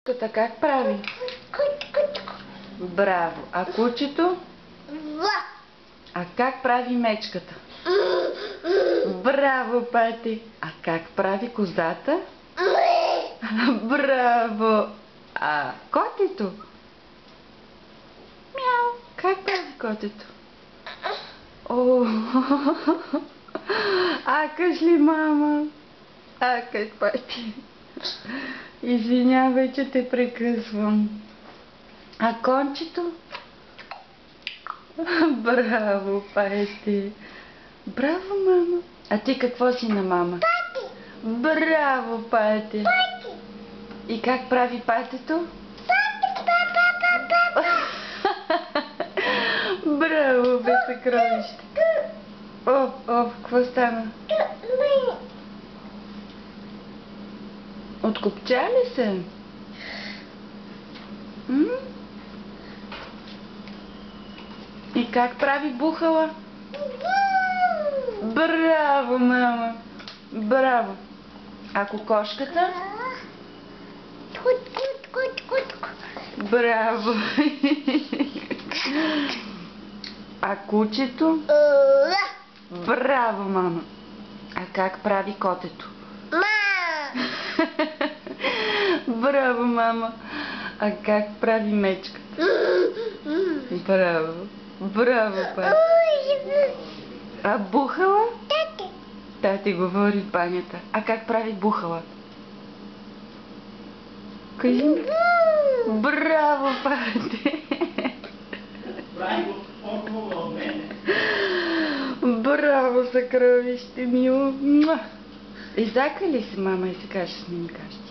Кучето как прави? Браво. А кучето? А как прави мечката? Браво, Пати. А как прави козата? Браво. А котето? Мяу. Как прави котето? О, акаш ли, мама? Акаш, Пати. Извинявай, че те прекъсвам. А кончето? Браво, Пати. Браво, мама. А ти какво си на мама? Пати. Браво, Пати. Пати. И как прави патето? Браво, бе, съкровище. О, какво стана? Откопча ли се? И как прави бухала? Браво, мама! Браво! А кокошката? Браво! А кучето? Браво, мама! А как прави котето? Браво, мама! А как прави мечката? Браво! Браво, Пати! А бухала? Тати говори в банята. А как прави бухала? Кажи ми. Браво, Пати! Браво, съкровище мило! Изакали си, мама, и сега ще ми кажеш.